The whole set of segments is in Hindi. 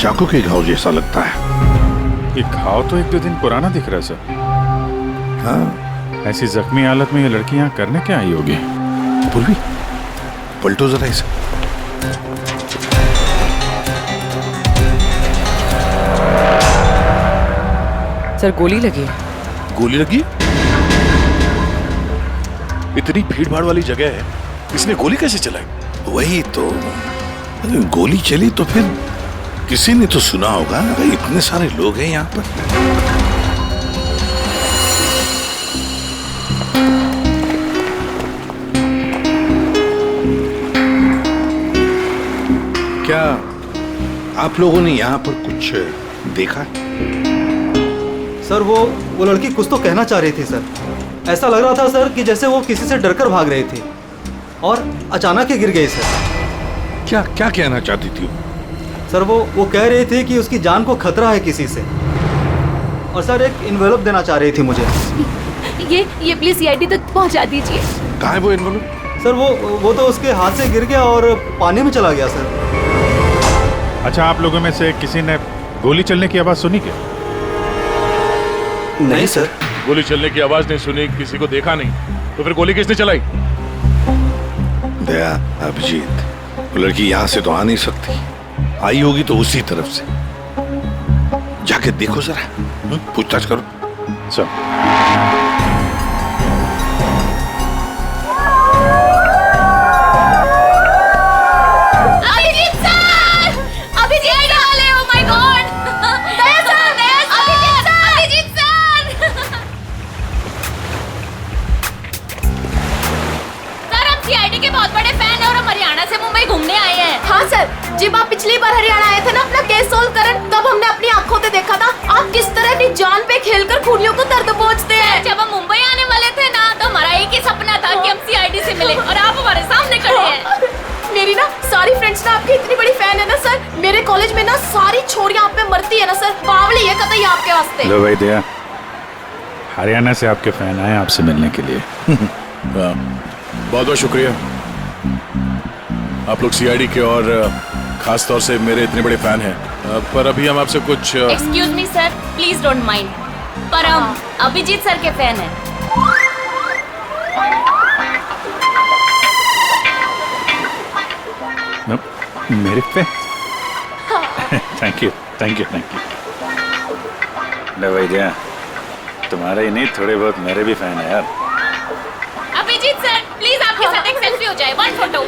चाकू के घाव जैसा लगता है। ये घाव तो 1-2 दिन पुराना दिख रहा है सर। हाँ, ऐसी जख्मी हालत में ये लड़की यहाँ करने क्या आई होगी? पूर्वी, पलटो जरा इसे। सर गोली लगी। गोली लगी? इतनी भीड़ भाड़ वाली जगह है, इसने गोली कैसे चलाई? वही तो, गोली चली तो फिर किसी ने तो सुना होगा। इतने सारे लोग हैं यहाँ पर। क्या आप लोगों ने यहाँ पर कुछ देखा? सर वो लड़की कुछ तो कहना चाह रही थी सर। ऐसा लग रहा था सर कि जैसे वो किसी से डरकर भाग रही थी और अचानक ही गिर गई सर। क्या क्या कहना चाहती थी? सर वो कह रही थी कि उसकी जान को खतरा है किसी से, और सर एक इन्वेलप देना चाह रही थी मुझे। ये प्लीज सीआईडी तक पहुंचा दीजिए। कहाँ है वो इन्वेलप? सर वो तो उसके हाथ से गिर गया और पानी में चला गया सर। अच्छा, आप लोगों में से किसी ने गोली चलने की आवाज सुनी क्या? नहीं सर। गोली चलने की आवाज नहीं सुनी, किसी को देखा नहीं, तो फिर गोली किसने चलाई? दया, अभिजीत, वो लड़की यहाँ से तो आ नहीं सकती। आई होगी तो उसी तरफ से। जाके देखो जरा, पूछताछ करो। सर घूमने आए हैं। हाँ सर, जब आप पिछली बार हरियाणा आए थे ना अपना केस सोल्व करने, तब हमने अपनी आंखों से देखा था आप किस तरह अपनी जान पे खेलकर खूनियों को दर्द पहुंचते हैं। जब हम मुंबई आने वाले थे ना, तो हमारा एक ही सपना था कि हम सीआईडी से मिले, और आप हमारे सामने खड़े हैं। मेरी ना सारी फ्रेंड्स ना आपकी इतनी बड़ी फैन है ना सर। मेरे कॉलेज में ना सारी छोरियां आप पे मरती है ना सर। बावली है कतई आपके वास्ते। लो भाई दया, हरियाणा से आपके फैन आए आपसे मिलने के लिए। बहुत बहुत शुक्रिया। आप लोग सीआईडी के और खास तौर से मेरे इतने बड़े फैन हैं, पर अभी हम आपसे कुछ excuse me sir, please don't mind, पर हम अभिजीत सर के फैन हैं। मेरे फैन? Thank you. लो भाई दया, तुम्हारे ही नहीं थोड़े बहुत मेरे भी फैन हैं यार। अभिजीत सर प्लीज आपके साथ एक सेल्फी हो जाए। One photo.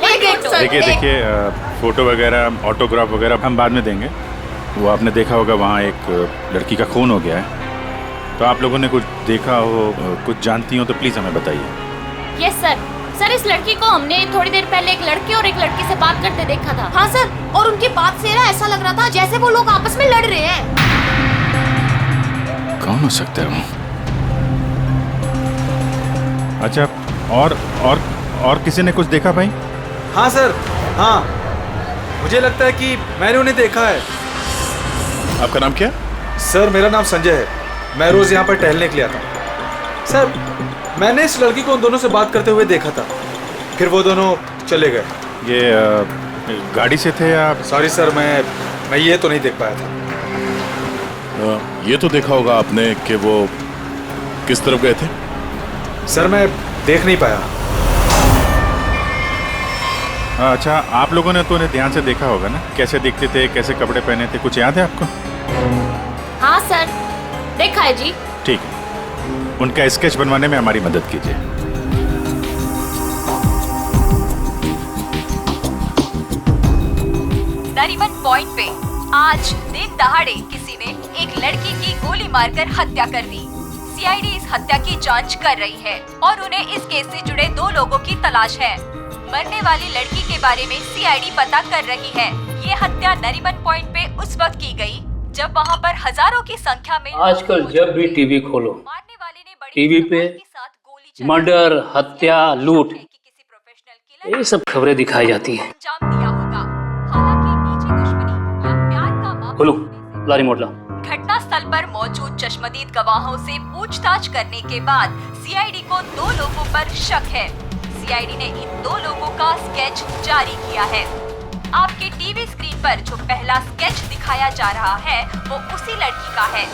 देखिए, फोटो वगैरह, ऑटोग्राफ वगैरह हम बाद में देंगे। वो आपने देखा होगा वहाँ एक लड़की का खून हो गया है, तो आप लोगों ने कुछ देखा हो, कुछ जानती हो तो प्लीज हमें बताइए। Yes sir. सर इस लड़की को हमने थोड़ी देर पहले एक लड़के और एक लड़की से बात करते देखा था। हाँ सर, और उनकी बात से ना ऐसा लग रहा था जैसे वो लोग आपस में लड़ रहे हैं। कौन हो सकता है वो? अच्छा, और किसी ने कुछ देखा भाई? हाँ सर, हाँ मुझे लगता है कि मैंने उन्हें देखा है। आपका नाम क्या? सर मेरा नाम संजय है, मैं रोज यहाँ पर टहलने के लिए आता हूँ। सर मैंने इस लड़की को उन दोनों से बात करते हुए देखा था, फिर वो दोनों चले गए। ये गाड़ी से थे या? सॉरी सर, मैं ये तो नहीं देख पाया था। ये तो देखा होगा आपने कि वो किस तरफ गए थे? सर मैं देख नहीं पाया। अच्छा, आप लोगों ने तो उन्हें ध्यान से देखा होगा ना, कैसे दिखते थे, कैसे कपड़े पहने थे, कुछ याद है आपको? हाँ सर, देखा है जी। ठीक है, उनका स्केच बनवाने में हमारी मदद कीजिए। नरीमन पॉइंट पे आज दिन दहाड़े किसी ने एक लड़की की गोली मारकर हत्या कर दी। सीआईडी इस हत्या की जांच कर रही है और उन्हें इस केस से जुड़े 2 लोगों की तलाश है। मरने वाली लड़की के बारे में सीआईडी पता कर रही है। ये हत्या नरीमन पॉइंट पे उस वक्त की गई जब वहाँ पर हजारों की संख्या में आजकल जब भी टीवी खोलो, मारने वाले ने बड़ी टीवी पे मर्डर, हत्या, लूट, ये सब खबरें दिखाई जाती हैं। अंजाम दिया होगा। हालांकि निजी दुश्मनी या प्यार का मामला खोलो, ला रिमोट ला। घटना स्थल पर मौजूद चश्मदीद गवाहों से पूछताछ करने के बाद सीआईडी को 2 लोगों पर शक है। सीआईडी ने इन 2 लोगों का स्केच जारी किया है। आपके टीवी स्क्रीन पर जो पहला स्केच दिखाया जा रहा है वो उसी लड़की का है।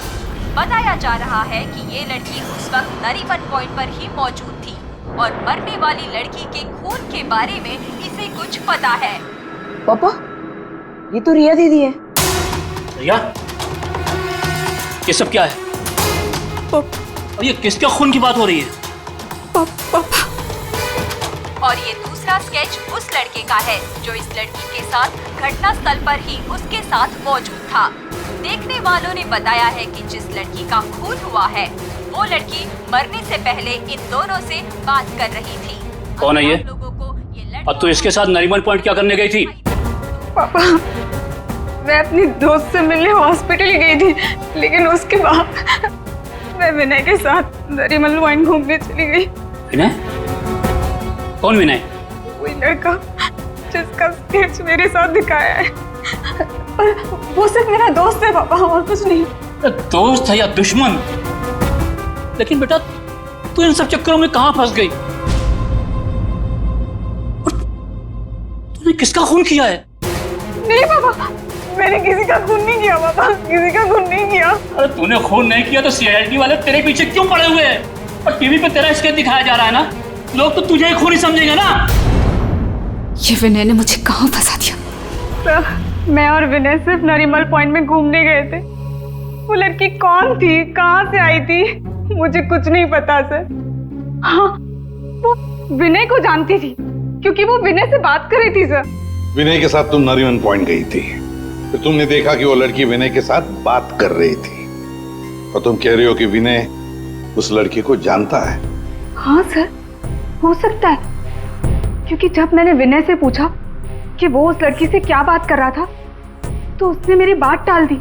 बताया जा रहा है कि ये लड़की उस वक्त नरीमन पॉइंट पर ही मौजूद थी और मरने वाली लड़की के खून के बारे में इसे कुछ पता है। पापा, ये तो रिया दीदी है। रिया, ये सब क्या है? और ये किसके खून की बात हो रही है? पापा। और ये दूसरा स्केच उस लड़के का है जो इस लड़की के साथ घटना स्थल पर ही उसके साथ मौजूद था। देखने वालों ने बताया है कि जिस लड़की का खून हुआ है वो लड़की मरने से पहले इन दोनों से बात कर रही थी। कौन है ये? लोगों को ये और तू इसके साथ नरीमन पॉइंट क्या करने गई थी? पापा, मैं अपनी दोस्त से मिलने हॉस्पिटल गई थी, लेकिन उसके बाद मैं विनय के साथ नरीमन पॉइंट घूमने चली गई। विनय? कौन विनय? वही लड़का जिसका स्केच मेरे साथ दिखाया है। और वो सिर्फ मेरा दोस्त है पापा, और कुछ नहीं। दोस्त है या दुश्मन? लेकिन बेटा तू इन सब चक्करों में कहां फंस गई? तूने किसका खून किया है? नहीं पापा, मैंने किसी का खून नहीं किया पापा, किसी का खून नहीं किया। अरे तूने खून नहीं किया तो सीआईडी वाले तेरे पीछे क्यों पड़े हुए हैं? और टीवी पे तेरा स्केच दिखाया जा रहा है ना, लोग तो तुझे ही खूनी समझेंगे ना। ये विनय ने मुझे कहाँ फंसा दिया? सर, मैं और विनय सिर्फ नरीमन पॉइंट में घूमने गए थे। वो लड़की कौन थी, कहाँ से आई थी, मुझे कुछ नहीं पता सर। हाँ, वो विनय को जानती थी क्योंकि वो विनय से बात कर रही थी सर। विनय के साथ तुम नरीमन पॉइंट गई थी, फिर तुमने देखा कि वो लड़की विनय के साथ बात कर रही थी, और तुम कह रही हो कि विनय उस लड़की को जानता है। हाँ सर, हो सकता है, क्योंकि जब मैंने विनय से पूछा कि वो उस लड़की से क्या बात कर रहा था तो उसने मेरी बात टाल दी।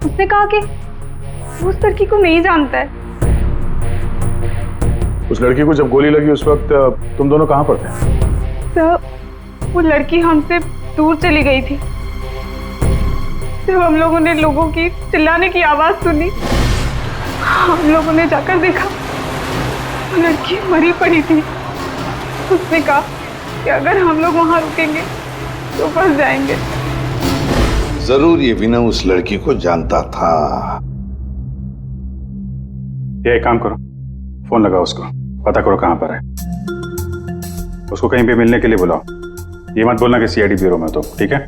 उसने कहा कि वो उस लड़की को नहीं जानता है। उस लड़की को जब गोली लगी उस वक्त तुम दोनों कहाँ पर थे? सर, वो लड़की हमसे दूर चली गई थी। जब हम लोगों ने लोगों की चिल्लाने की आवाज सुनी, हम लोगों ने जाकर देखा वो लड़की मरी पड़ी थी। उसने कहा कि अगर हम लोग वहां रुकेंगे तो फंस जाएंगे। जरूर ये विनय उस लड़की को जानता था। ये एक काम करो, फोन लगाओ उसको, पता करो कहां पर है। उसको कहीं भी मिलने के लिए बुलाओ। ये मत बोलना कि सीआईडी ब्यूरो में, तो ठीक है?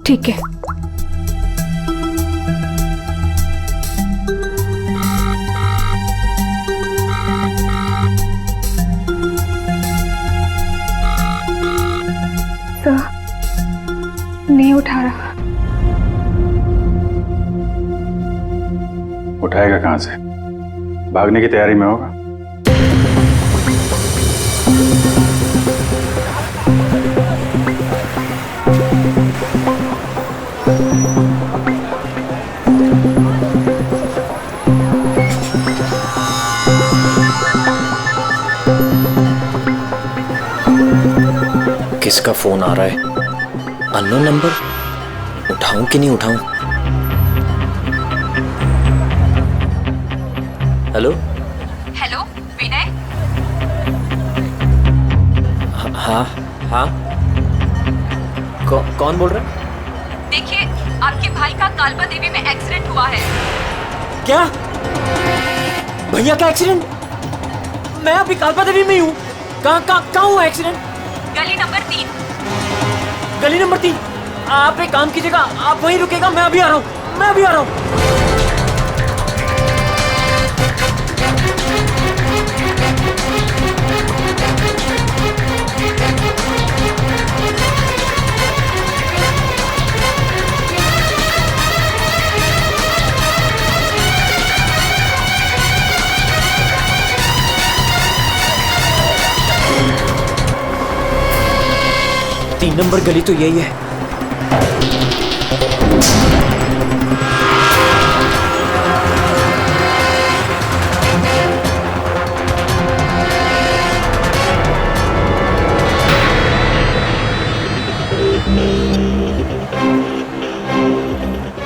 ठीक है। नहीं उठा रहा। उठाएगा कहां से? भागने की तैयारी में होगा। किसका फोन आ रहा है? Unknown number. उठाऊं कि नहीं उठाऊं? हेलो? हेलो विनय? हाँ हाँ, कौन बोल रहा है? देखिए, आपके भाई का कालबा देवी में एक्सीडेंट हुआ है। क्या? भैया का एक्सीडेंट? मैं अभी कालबा देवी में ही हूँ। कहाँ हुआ एक्सीडेंट? गली नंबर 3। गली नंबर 3? आप एक काम कीजिएगा, आप वहीं रुकेगा, मैं अभी आ रहा हूँ, मैं अभी आ रहा हूँ। तीन नंबर गली तो यही है।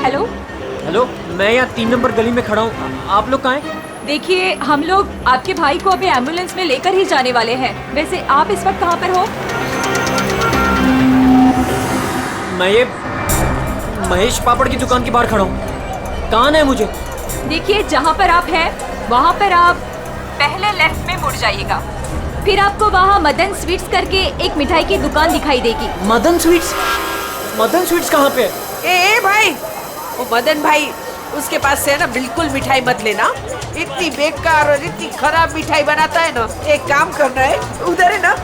हेलो? हेलो, मैं यहाँ 3 नंबर गली में खड़ा हूँ। आप लोग कहाँ हैं? देखिए, हम लोग आपके भाई को अभी एम्बुलेंस में लेकर ही जाने वाले हैं। वैसे आप इस वक्त कहाँ पर हो? मैं ये महेश पापड़ की दुकान के बाहर खड़ा हूँ। कहाँ है मुझे? देखिए जहाँ पर आप हैं वहाँ पर आप पहले लेफ्ट में मुड़ जाइएगा, फिर आपको वहाँ मदन स्वीट्स करके एक मिठाई की दुकान दिखाई देगी। मदन स्वीट्स? मदन स्वीट्स कहाँ पे है? ए भाई, वो मदन भाई, उसके पास से ना बिल्कुल मिठाई मत लेना। इतनी बेकार और इतनी खराब मिठाई बनाता है ना। एक काम करना है, उधर है ना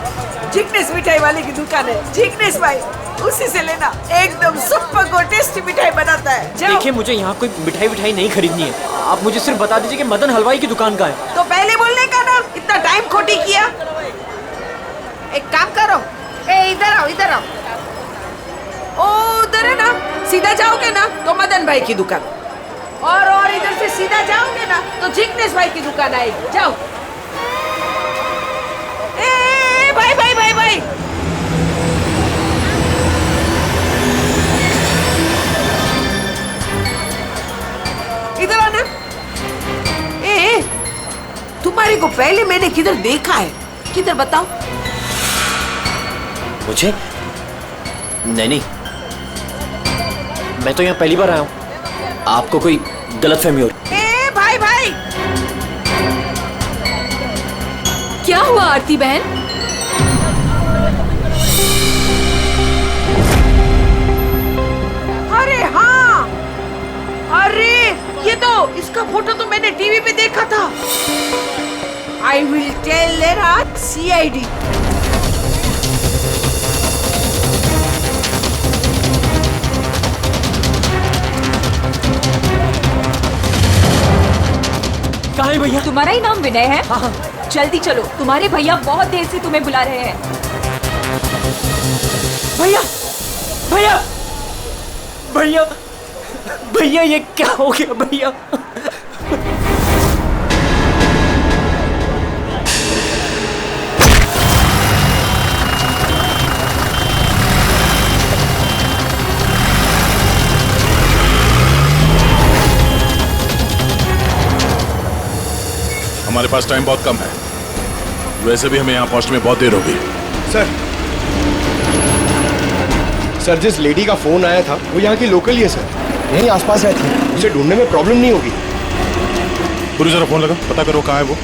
जिग्नेश मिठाई वाले की दुकान है, जिग्नेश भाई, उसी से लेना। एकदम सुपर को टेस्टी मिठाई बनाता है। देखिए मुझे यहाँ कोई मिठाई नहीं खरीदनी है, आप मुझे सिर्फ बता दीजिए कि मदन हलवाई की दुकान का है। तो पहले बोलने का ना, इतना टाइम खोटी किया। एक काम करो, इधर आओ, इधर आओ। ओ उधर है ना, सीधा जाओगे ना तो मदन भाई की दुकान, और इधर से सीधा जाओगे ना तो जिग्नेश भाई की दुकान आएगी। जाओ। ए भाई भाई भाई भाई, इधर आना। ए तुम्हारे को पहले मैंने किधर देखा है? किधर बताओ? मुझे? नहीं, मैं तो यहाँ पहली बार आया हूँ। आपको कोई गलतफहमी हो रही? ए भाई भाई, क्या हुआ आरती बहन? अरे हाँ, अरे ये तो, इसका फोटो तो मैंने टीवी पे देखा था। I will tell there CID। कहाँ है भैया? तुम्हारा ही नाम विनय है? हाँ। जल्दी चलो, तुम्हारे भैया बहुत देर से तुम्हें बुला रहे हैं। भैया भैया भैया भैया, ये क्या हो गया भैया? हमारे पास टाइम बहुत कम है, वैसे भी हमें यहाँ पहुँचने में बहुत देर होगी। सर, जिस लेडी का फोन आया था वो यहाँ की लोकल ही है सर, यहीं आसपास रहती है, उसे ढूंढने में प्रॉब्लम नहीं होगी। पूरी जरा फोन लगा, पता करो कहाँ है वो।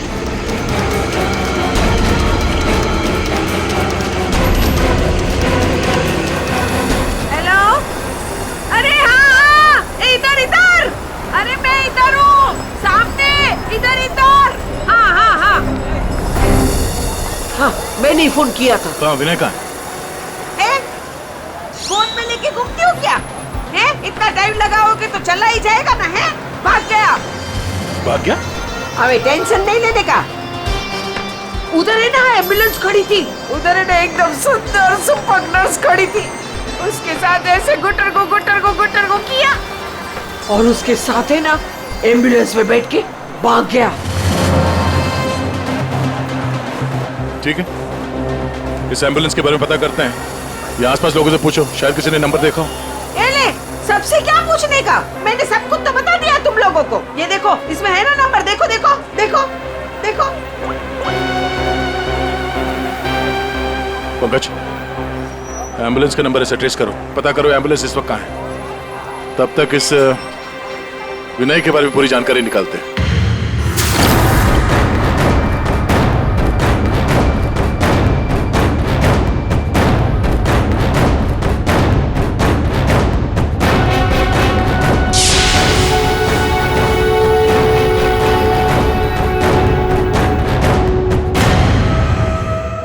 हेलो, अरे हाँ, इधर इधर, अरे मैं इधर हूँ, सामने, इधर इधर। हाँ हाँ हाँ हाँ, मैंने ही फोन किया था। तो विनय कहाँ है? फोन में लेके घूमती हो क्या? है? इतना टाइम लगाओगे तो चला ही जाएगा ना। है? भाग गया। भाग गया? अबे टेंशन नहीं लेने का। उधर है ना एम्बुलेंस खड़ी थी, उधर है ना एकदम सुंदर सुपर नर्स खड़ी थी, उसके साथ ऐसे गुटर को किया, और उसके साथ है ना एम्बुलेंस में बैठ के भाग गया। ठीक है, इस एम्बुलेंस के बारे में पता करते हैं। ये आसपास लोगों से पूछो, शायद किसी ने नंबर देखा हो। ये ले, सबसे क्या पूछने का, मैंने सब कुछ तो बता दिया तुम लोगों को। ये देखो, इसमें है ना नंबर, देखो देखो देखो देखो। पंकज, एम्बुलेंस का नंबर इसे ट्रेस करो, पता करो एम्बुलेंस इस वक्त कहाँ है। तब तक इस विनय के बारे में पूरी जानकारी निकालते हैं।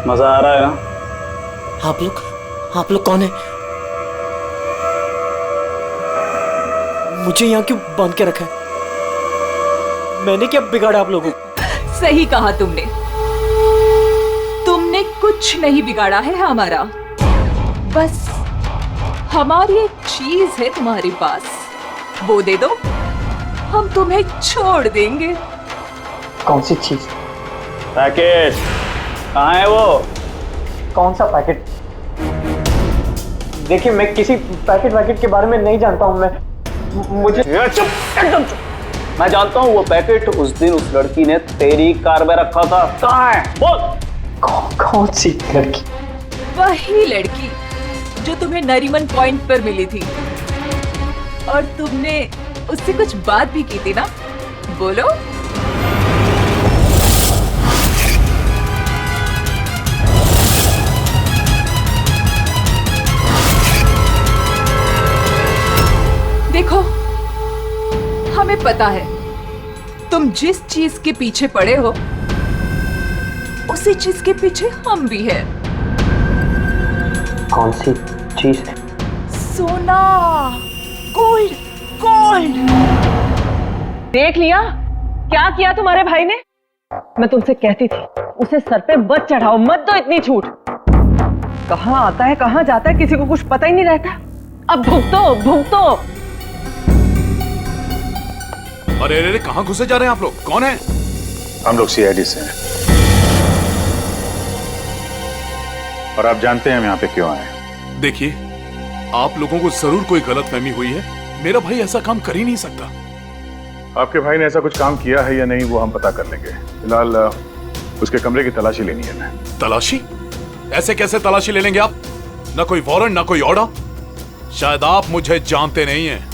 मजा आ रहा है ना? आप लोग कौन है? मुझे यहाँ क्यों बांध के रखा है? मैंने क्या बिगाड़ा आप लोगों को? सही कहा तुमने कुछ नहीं बिगाड़ा है हमारा, बस हमारी एक चीज है तुम्हारे पास, वो दे दो, हम तुम्हें छोड़ देंगे। कौन सी चीज? पैकेट कहाँ है वो? कौन सा पैकेट? देखिए मैं किसी पैकेट के बारे में नहीं जानता हूँ। मुझे चुप, एकदम चुप। मैं जानता हूँ वो पैकेट उस दिन उस लड़की ने तेरी कार में रखा था। कहाँ है बोल? कौन सी लड़की? वही लड़की जो तुम्हें नरीमन पॉइंट पर मिली थी, और तुमने उससे कुछ बात भी की थी ना, बोलो। देखो, हमें पता है तुम जिस चीज के पीछे पड़े हो उसी चीज के पीछे हम भी हैं। कौन सी चीज? सोना, गोल्ड, गोल्ड। देख लिया क्या किया तुम्हारे भाई ने? मैं तुमसे कहती थी उसे सर पे मत चढ़ाओ, मत दो इतनी छूट। कहाँ आता है कहाँ जाता है किसी को कुछ पता ही नहीं रहता। अब भुगतो भुगतो। अरे अरे कहाँ घुसे जा रहे हैं आप लोग? कौन है? हम लोग सीआईडी से हैं। और आप जानते हैं हम यहाँ पे क्यों आए हैं? देखिए, आप लोगों को जरूर कोई गलतफहमी हुई है। मेरा भाई ऐसा काम कर ही नहीं सकता। आपके भाई ने ऐसा कुछ काम किया है या नहीं वो हम पता कर लेंगे। फिलहाल उसके कमरे की तलाशी लेनी है। मैं तलाशी? ऐसे कैसे तलाशी ले लेंगे आप? ना कोई वारंट ना कोई ऑर्डर। शायद आप मुझे जानते नहीं हैं।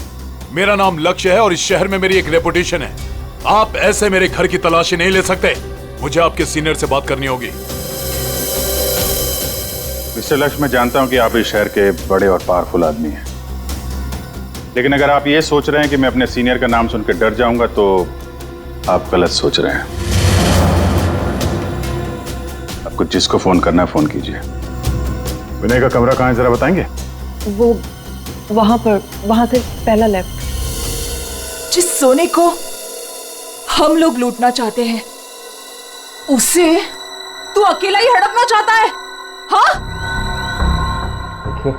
मेरा नाम लक्ष्य है और इस शहर में मेरी एक रेपुटेशन है। आप ऐसे मेरे घर की तलाशी नहीं ले सकते। मुझे आपके सीनियर से बात करनी होगी। मिस्टर लक्ष्य, मैं जानता हूं कि आप इस शहर के बड़े और पावरफुल आदमी हैं, लेकिन अगर आप ये सोच रहे हैं कि मैं अपने सीनियर का नाम सुनकर डर जाऊंगा तो आप गलत सोच रहे हैं। आपको जिसको फोन करना है फोन कीजिए। विनय का कमरा कहाँ है जरा बताएंगे? वो वहां पर, वहां से पहला लेफ्ट। जिस सोने को हम लोग लूटना चाहते हैं उसे तू अकेला ही हड़पना चाहता है? हाँ? देखिए,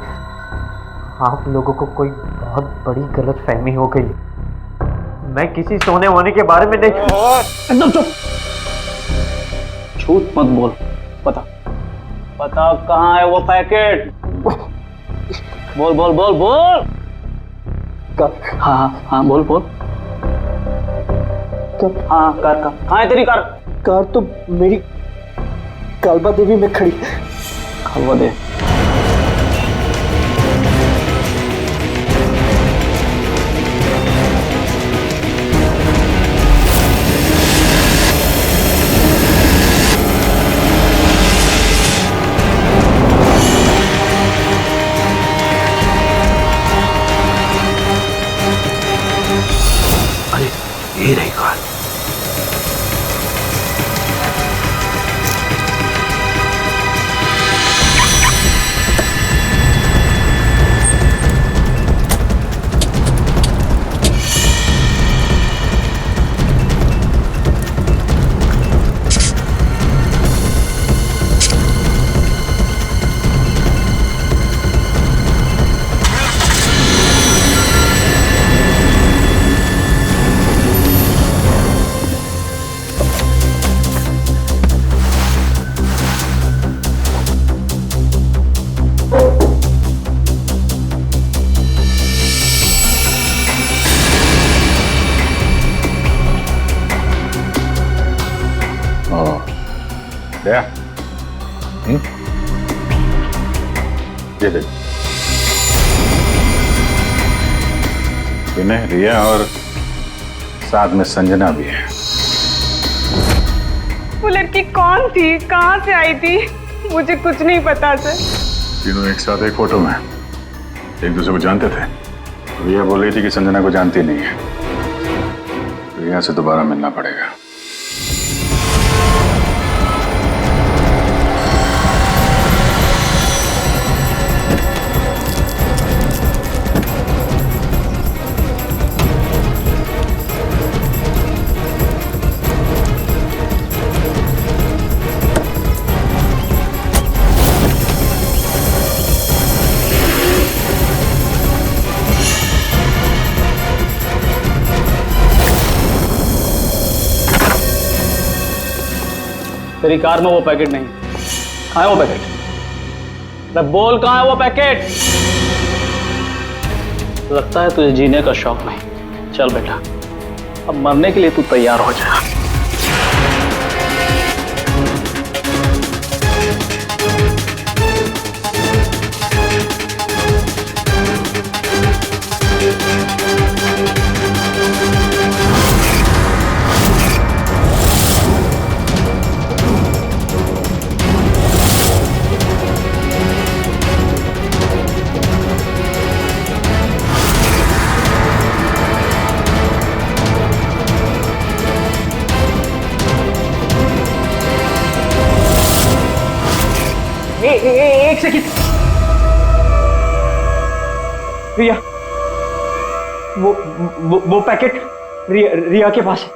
आप लोगों को कोई बहुत बड़ी गलतफहमी हो गई। मैं किसी सोने वोने के बारे में नहीं। एकदम चुप, झूठ मत बोल। पता कहाँ है वो पैकेट? बोल बोल बोल बोल। हाँ बोल बोल। हाँ, कार कहाँ है तेरी कार? कार तो मेरी कालबा देवी में खड़ी। कालबा देवी? ये रही कार। दया, ये देख, विनय, रिया और साथ में संजना भी है। वो लड़की कौन थी, कहाँ से आई थी? मुझे कुछ नहीं पता सर। तीनों एक साथ एक फोटो में एक दूसरे को जानते थे। रिया बोल रही थी कि संजना को जानती नहीं है। रिया से दोबारा मिलना पड़ेगा। तेरी कार में वो पैकेट नहीं। कहाँ है वो पैकेट? मैं बोल, कहाँ है वो पैकेट? लगता है तुझे जीने का शौक नहीं। चल बेटा, अब मरने के लिए तू तैयार हो जा। एक सेकंड। रिया, वो पैकेट रिया के पास है।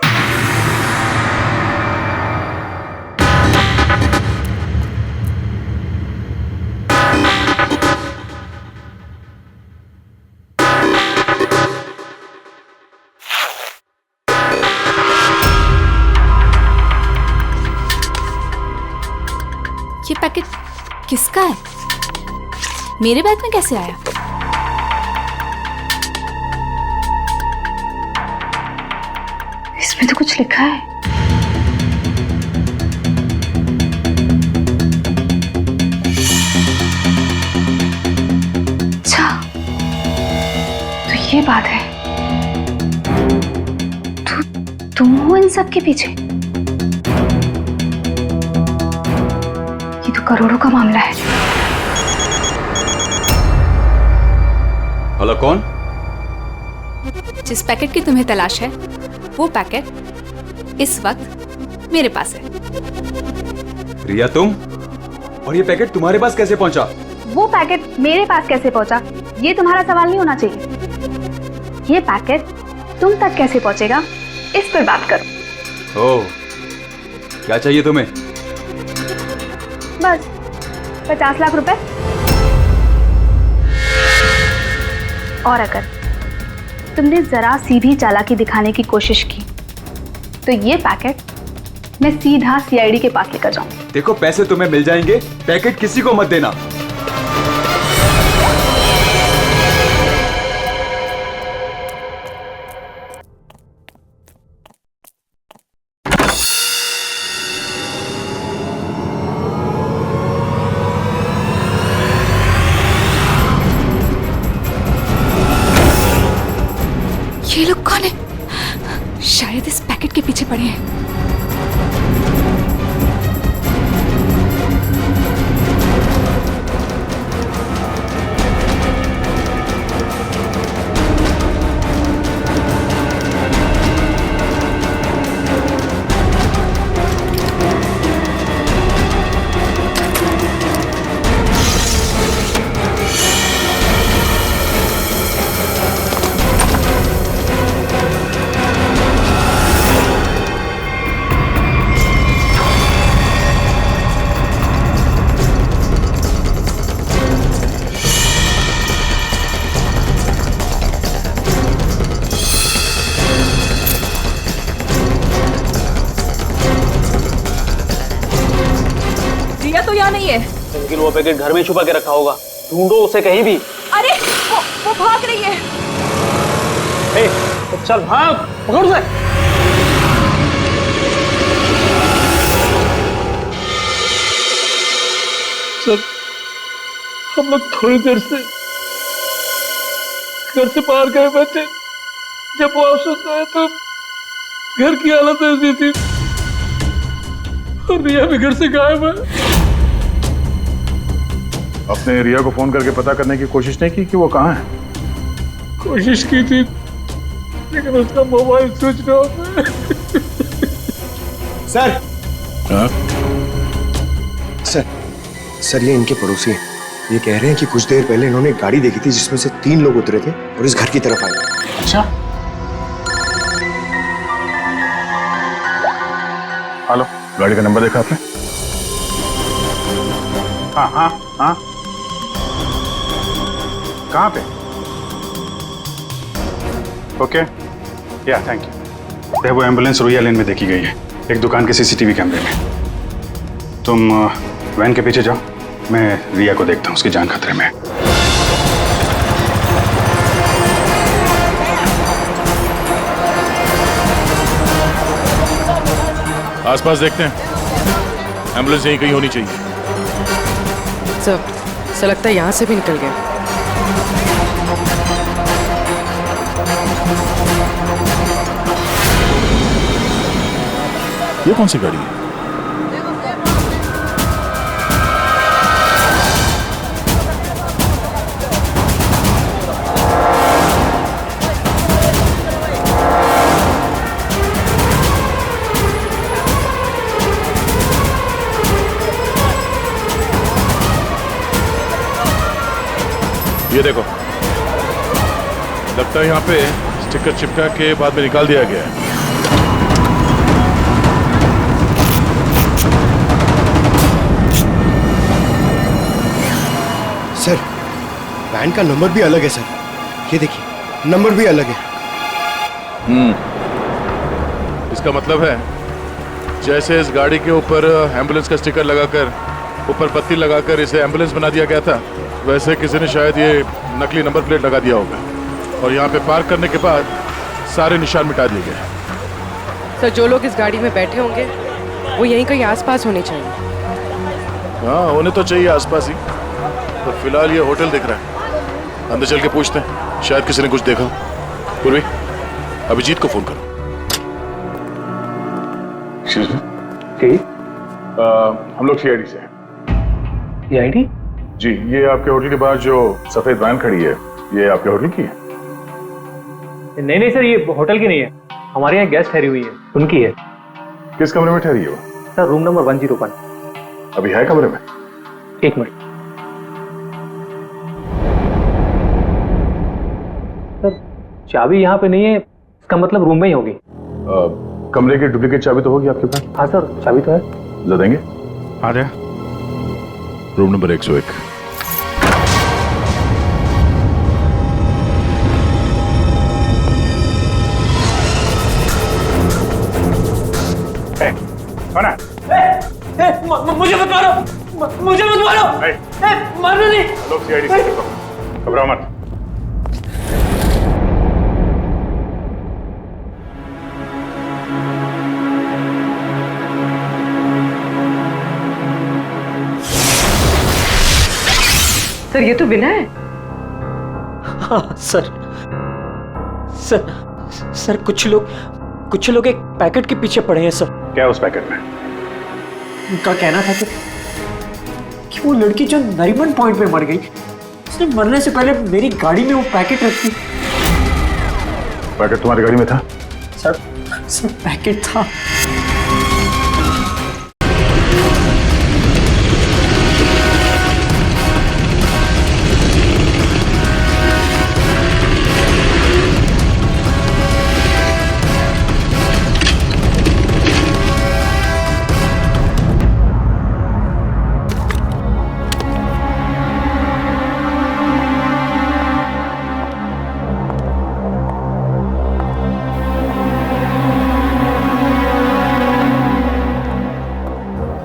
ये पैकेट किसका है? मेरे बैग में कैसे आया? इसमें तो कुछ लिखा है। अच्छा, तो ये बात है। तुम हो इन सब के पीछे? ये तो करोड़ों का मामला है। हेलो, कौन? जिस पैकेट की तुम्हें तलाश है वो पैकेट इस वक्त मेरे पास है। रिया, तुम? और ये पैकेट तुम्हारे पास कैसे पहुंचा? वो पैकेट मेरे पास कैसे पहुंचा ये तुम्हारा सवाल नहीं होना चाहिए। ये पैकेट तुम तक कैसे पहुंचेगा इस पर बात करो। ओह, क्या चाहिए तुम्हें? बस 50 लाख रुपए। और अगर तुमने जरा सी भी चालाकी दिखाने की कोशिश की तो ये पैकेट मैं सीधा सीआईडी के पास लेकर जाऊं। देखो, पैसे तुम्हें मिल जाएंगे, पैकेट किसी को मत देना। ये लोग कौन है? शायद इस पैकेट के पीछे पड़े हैं। रिया तो यहाँ नहीं है। लेकिन वो पैकेट घर में छुपा के रखा होगा, ढूंढो उसे कहीं भी। अरे वो भाग रही है। ए, चल भाग, पकड़ उसे। सर, हम लोग थोड़ी देर से घर से बाहर गए बैठे, जब वापस आए तो घर की हालत ऐसी थी और रिया भी घर से गायब है। आपने रिया को फोन करके पता करने की कोशिश नहीं की कि वो कहाँ है? कोशिश की थी लेकिन उसका मोबाइल स्विच ऑफ है। सर, सर ये इनके पड़ोसी हैं। ये कह रहे हैं कि कुछ देर पहले इन्होंने एक गाड़ी देखी थी जिसमें से 3 लोग उतरे थे और इस घर की तरफ आए। अच्छा, हेलो, गाड़ी का नंबर देखा आपने? हाँ हाँ हाँ, कहाँ पे? ओके, या थैंक यू। वो एम्बुलेंस रोया लेन में देखी गई है, एक दुकान के सीसीटीवी कैमरे में। तुम वैन के पीछे जाओ, मैं रिया को देखता हूँ, उसकी जान खतरे में है। आसपास देखते हैं, एम्बुलेंस यहीं कहीं होनी चाहिए। सर लगता है यहाँ से भी निकल गया। ये कौन सी गाड़ी है? ये देखो, लगता है यहाँ पे स्टिकर चिपका के बाद में निकाल दिया गया है। सर, वैन का नंबर भी अलग है सर। ये देखिए, नंबर भी अलग है। इसका मतलब है जैसे इस गाड़ी के ऊपर एम्बुलेंस का स्टिकर लगाकर, ऊपर पत्ती लगाकर इसे एम्बुलेंस बना दिया गया था, वैसे किसी ने शायद ये नकली नंबर प्लेट लगा दिया होगा और यहाँ पे पार्क करने के बाद सारे निशान मिटा दिए गए। सर, जो लोग इस गाड़ी में बैठे होंगे वो यहीं कहीं आसपास होने चाहिए। हाँ, होने तो चाहिए आसपास ही। तो फिलहाल ये होटल दिख रहा है, अंदर चल के पूछते हैं, शायद किसी ने कुछ देखा। पूर्वी, अभिजीत को फोन करो। हम लोग सीआईडी से हैं। सीआईडी? जी, ये आपके होटल के पास जो सफेद वैन खड़ी है, ये आपके होटल की है? नहीं नहीं सर, ये होटल की नहीं है, हमारे यहाँ गेस्ट ठहरी हुई है, उनकी है। किस कमरे में ठहरी है वो? Sir, room number 101। अभी है कमरे में? एक मिनट सर, चाबी यहाँ पे नहीं है, इसका मतलब रूम में ही होगी। कमरे की डुप्लीकेट चाबी तो होगी आपके पास? हाँ सर, चाबी तो है। ला देंगे? आ जाए। Room number 101। मुझे मत मारो, मुझे मत मारो, मारो नहीं। लोग सीआईडी से घबराओ मत। सर, ये तो बिना है। हाँ सर, सर कुछ लोग एक पैकेट के पीछे पड़े हैं सर। क्या उस पैकेट में? उनका कहना था कि वो लड़की जो नरीमन पॉइंट पे मर गई, उसने मरने से पहले मेरी गाड़ी में वो पैकेट रखी। पैकेट तुम्हारी गाड़ी में था? सर पैकेट था।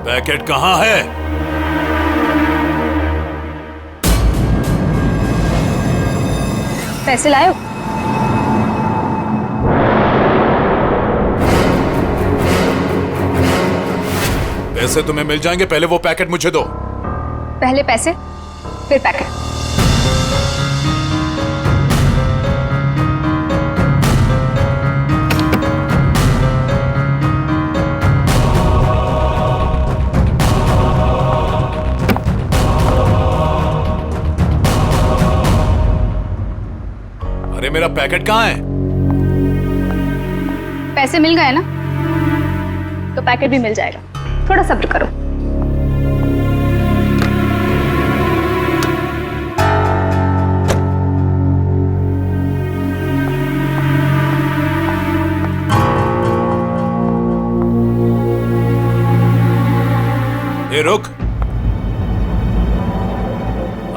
पैकेट कहां है? पैसे लाए हो? पैसे तुम्हें मिल जाएंगे, पहले वो पैकेट मुझे दो। पहले पैसे, फिर पैकेट। अरे मेरा पैकेट कहाँ है? पैसे मिल गए ना, तो पैकेट भी मिल जाएगा। थोड़ा सब्र करो। ए रुक,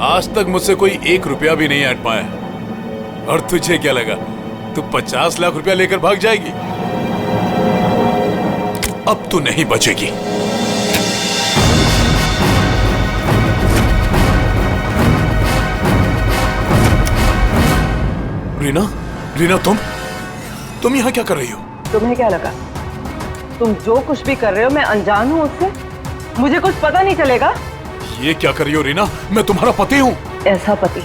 आज तक मुझसे कोई 1 रुपया भी नहीं हट पाया, और तुझे क्या लगा तू 50 लाख रुपया लेकर भाग जाएगी? अब तू नहीं बचेगी। रीना, रीना तुम यहाँ क्या कर रही हो? तुम्हें क्या लगा तुम जो कुछ भी कर रहे हो मैं अनजान हूँ उससे? मुझे कुछ पता नहीं चलेगा? ये क्या कर रही हो रीना? मैं तुम्हारा पति हूँ। ऐसा पति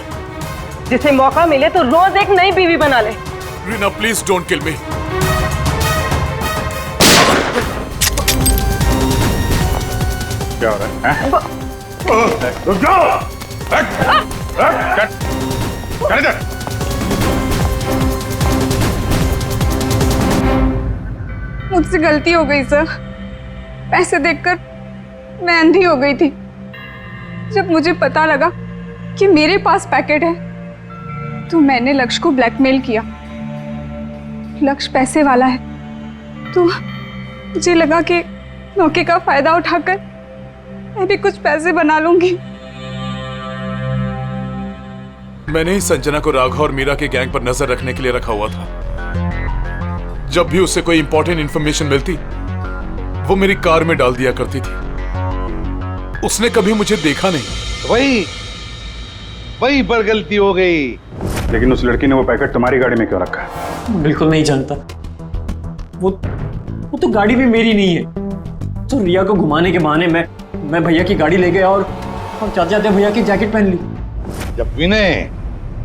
जिसे मौका मिले तो रोज एक नई बीवी बना ले। रीना प्लीज डोंट किल मी। क्या हो रहा है? रुक जाओ! मुझसे गलती हो गई सर। पैसे देखकर मैं अंधी हो गई थी। जब मुझे पता लगा कि मेरे पास पैकेट है तो मैंने लक्ष्य को ब्लैकमेल किया। लक्ष्य पैसे वाला है, तो मुझे लगा कि मौके का फायदा उठाकर मैं भी कुछ पैसे बना लूंगी। मैंने ही संजना को राघव और मीरा के गैंग पर नजर रखने के लिए रखा हुआ था। जब भी उससे कोई इंपॉर्टेंट इंफॉर्मेशन मिलती, वो मेरी कार में डाल दिया करती थी। उसने कभी मुझे देखा नहीं। वही पर गलती हो गई। लेकिन उस लड़की ने वो पैकेट तुम्हारी गाड़ी में क्यों रखा है? बिल्कुल नहीं जानता। वो तो गाड़ी भी मेरी नहीं है। तो रिया को घुमाने के बहाने मैं भैया की गाड़ी ले गया और जाते जाते भैया की जैकेट पहन ली। जब विनय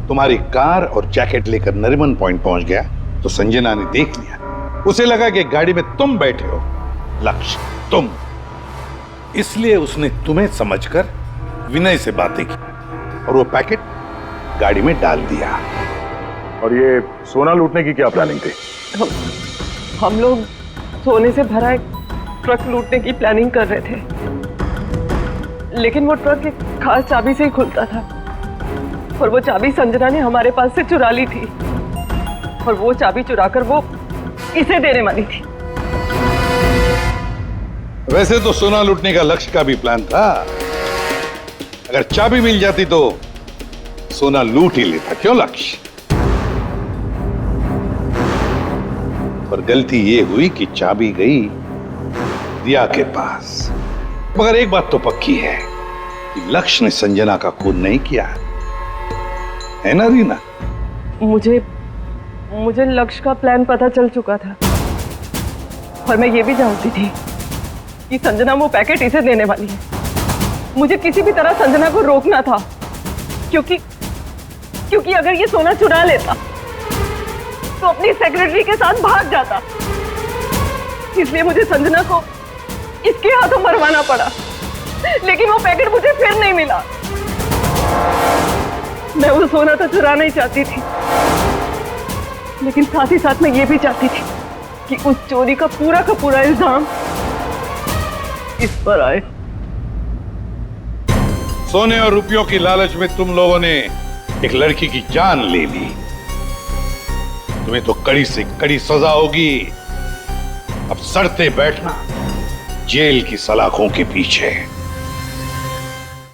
तुम्हारी कार और जैकेट लेकर नरीमन पॉइंट पहुंच गया तो संजना ने देख लिया। उसे लगा कि गाड़ी में तुम बैठे हो, लक्ष्य तुम। इसलिए उसने तुम्हें समझकर विनय से बातें की और वो पैकेट गाड़ी में डाल दिया। और ये सोना लूटने की क्या प्लानिंग थी? हम लोग सोने से भरा एक ट्रक लूटने की प्लानिंग कर रहे थे, लेकिन वो ट्रक एक खास चाबी से ही खुलता था और वो चाबी संजना ने हमारे पास से चुरा ली थी और वो चाबी चुराकर वो इसे देने वाली थी। वैसे तो सोना लूटने का लक्ष्य का भी प्लान था। अगर चाबी मिल जाती तो सोना लूट ही लेता, क्यों लक्ष्य? पर गलती ये हुई कि चाबी गई रिया के पास। मगर एक बात तो पक्की है कि लक्ष्य ने संजना का खून नहीं किया, है ना रीना? मुझे लक्ष्य का प्लान पता चल चुका था और मैं ये भी जानती थी कि संजना वो पैकेट इसे देने वाली है। मुझे किसी भी तरह संजना को रोकना था, क्योंकि अगर ये सोना चुरा लेता तो अपनी सेक्रेटरी के साथ भाग जाता। इसलिए मुझे संजना को इसके हाथों मरवाना पड़ा, लेकिन वो पैकेट मुझे फिर नहीं मिला। मैं वो सोना तो चुराना ही चाहती थी, लेकिन साथ ही साथ मैं ये भी चाहती थी कि उस चोरी का पूरा इल्जाम इस पर आए। सोने और रुपयों की लालच में तुम लोगों ने एक लड़की की जान ले ली। तुम्हें तो कड़ी से कड़ी सजा होगी। अब सड़ते बैठना जेल की सलाखों के पीछे।